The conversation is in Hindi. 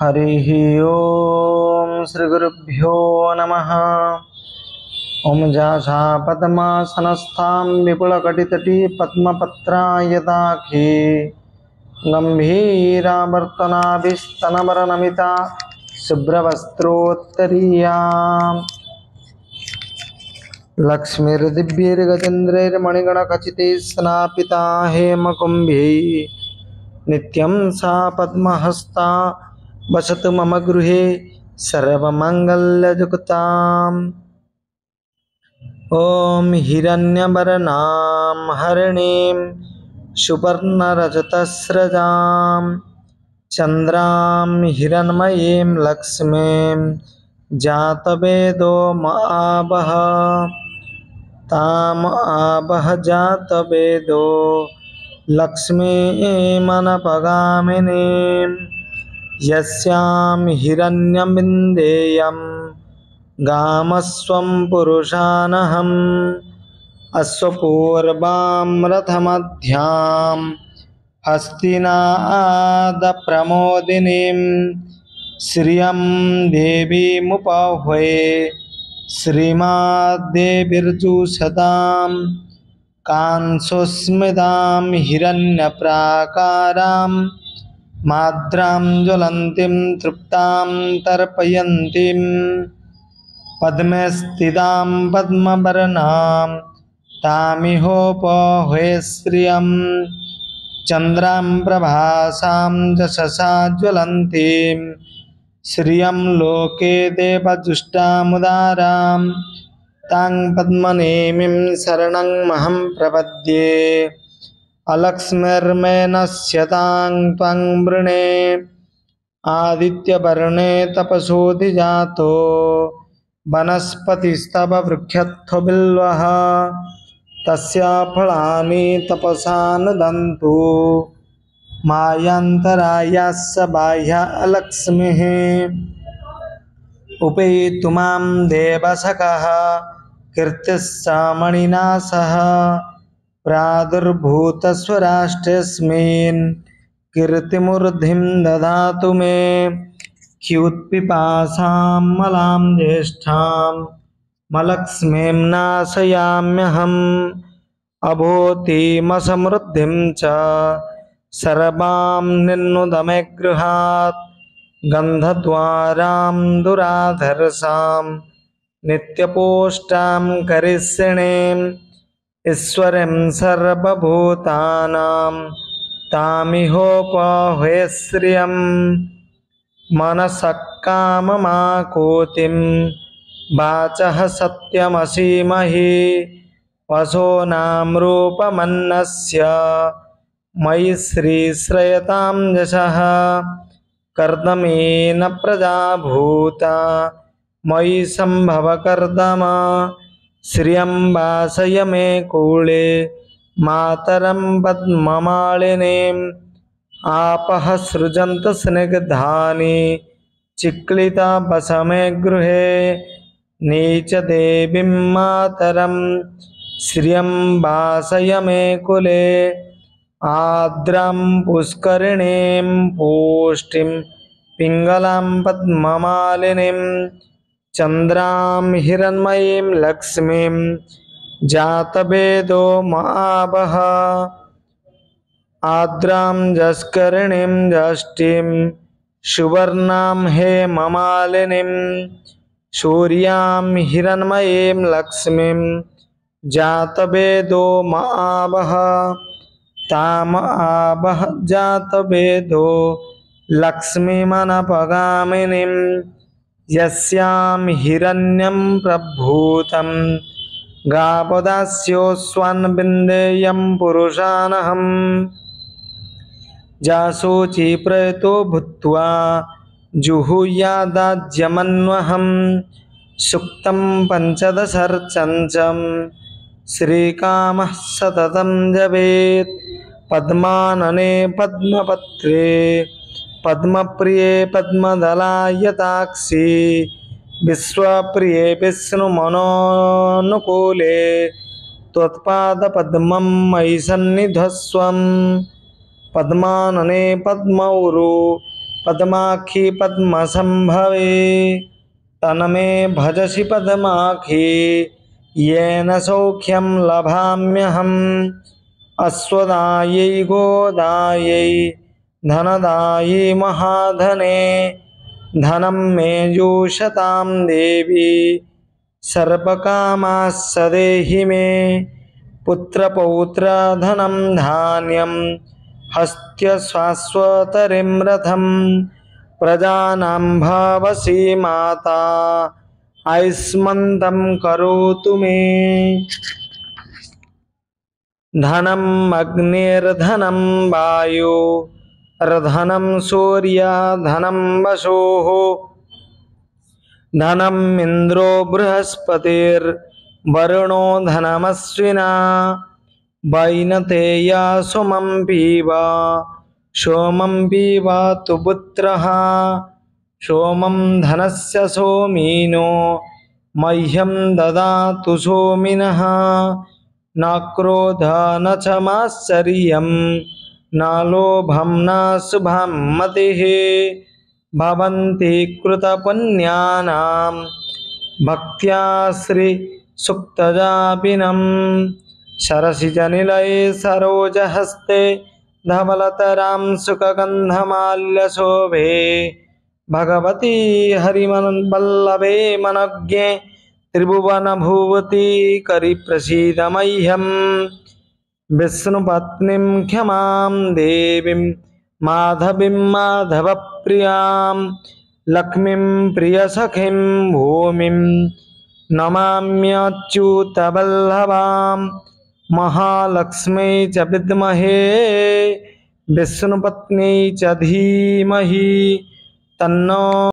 हरिः ओम श्री गुरुभ्यो नमः। ओम जासा पद्मासनस्थां विपुलकटितटी पद्मपत्रायताक्षी गम्भीरावर्तनाभिस्तनवरनमिता शुभ्रवस्त्रोत्तरीया लक्ष्मीर्दिव्यैर्गजेन्द्रैर्मणिगणखचितैः स्नापिता हेमकुम्भैः नित्यं सा पद्महस्ता वसतु मम गृहे सर्वमङ्गलयुक्ताम्। ॐ हिरण्यवर्णां हरिणीं सुवर्णरजतस्रजां चन्द्रां हिरण्मयीं लक्ष्मीं जातवेदो महावः ताम आवह जातवेदो लक्ष्मीमनपगामिनीं यस्यां हिरण्यमिन्देयं गामस्वं पुरुषानहम् अश्वपूर्वां रथमध्यां हस्तिनादप्रमोदिनीं श्रियं देवीमुपाह्वये श्रीमाद्देवीर्जुषतां कांसोस्मितां हिरण्यप्राकारां माद्रां ज्वलन्तीं तृप्तां तर्पयन्तीं पद्मे स्थितां पद्मवर्णां तामिहोपह्वये श्रियं चन्द्रां प्रभासां यशसा ज्वलन्तीं श्रियं लोके देवजुष्टामुदारां तां पद्मनेमिं शरणमहं प्रपद्ये अलक्ष्मीर्मेनस्यतां त्वां वृणे आदित्यवर्णे तपसोऽधिजातो वनस्पतिस्तव वृक्षत्थो बिल्वः तस्य फलानि तपसा नुदन्तु मायान्तरायास्य बाह्या लक्ष्मीः उपेतु मां देवसखः कीर्तिश्च मणिना सह प्रादुर्भूतस्वराष्ट्रेऽस्मिन् कीर्तिमूर्धिं ददातु मे ह्युत्पिपासां मलां ज्येष्ठां मलक्ष्मीं नाशयाम्यहम् अभूतिमसमृद्धिं च सर्वां निन्नुद मे गृहात् गन्धद्वारां दुराधर्षां नित्यपोष्टां करिष्यणीम् ईश्वरीं सर्वभूतानां तामिहोपह्वये श्रियं मनसः काममाकुतिं वाचः सत्यमसीमहि वसोनां रूपमन्नस्य मयि श्रीश्रयतां यशः कर्दमेन प्रजा भूता मयि सम्भव कर्दम श्रियं वासय मे कूले मातरं पद्ममालिनीम् आपः सृजन्तु स्निग्धानि चिक्लिता वसमे गृहे नीचदेवीं मातरं श्रियं वासय मे कुले आर्द्रां पुष्करिणीं पुष्टिं पिङ्गलां पद्ममालिनीं चन्द्रां हिरण्मयीं लक्ष्मीं जातवेदो महावः आर्द्रां जस्करिणीं जष्टिं सुवर्णां हेममालिनीं सूर्यां हिरण्मयीं लक्ष्मीं जातवेदो महावः ताम आवह जातवेदो लक्ष्मीमनपगामिनीं यस्यां हिरण्यं प्रभूतं गावदास्योऽस्वान्विन्देयं पुरुषानहम् जासूची प्रयतो भूत्वा जुहुयादाज्यमन्वहं सुक्तं पञ्चदशर्चञ्चं श्रीकामः सततं जपेत् पद्मानने पद्मपत्रे पद्मप्रिये पद्मदलायताक्षी विश्वप्रिये विष्णुमनोनुकूले त्वत्पादपद्मं मयि सन्निधस्वं पद्मानने पद्मौरु पद्माक्षी पद्मसंभवे तन्मे भजसि पद्माक्षी येन सौख्यं लभाम्यहम् अश्वदायै गोदायै धनदायै महाधने धनं मे जुषतां देवी सर्वकामास्स देहि मे पुत्रपौत्रधनं धान्यं हस्त्यश्वाश्वतरिं रथं प्रजानां भवसि माता आयुष्मन्तं करोतु मे धनम् अग्निर्धनं वायु धनं सूर्यधनं वसुः धनम् इन्द्रो बृहस्पतिर्वरुणो धनमश्विना वैनतेया सोमं पीबतु पुत्रः सोमं धनस्य सोमिनो मह्यं ददातु सोमिनः न क्रोध न च मात्सर्यं न लोभं न शुभं मतिः भवन्ति कृतपुण्यानां भक्त्या श्रीसुक्तजापिनं सरसिजनिलये सरोजहस्ते धवलतरां सुखगन्धमाल्यशोभे भगवती हरिमनवल्लभे मनज्ञे त्रिभुवनभूवती करिप्रसीद मह्यम् विष्णुपत्नीं क्षमां देवीं माधवीं माधवप्रियां लक्ष्मीं प्रियसखीं भूमिं नमाम्यच्युतवल्लभां महालक्ष्मी च विद्महे विष्णुपत्नी च धीमहि तन्नो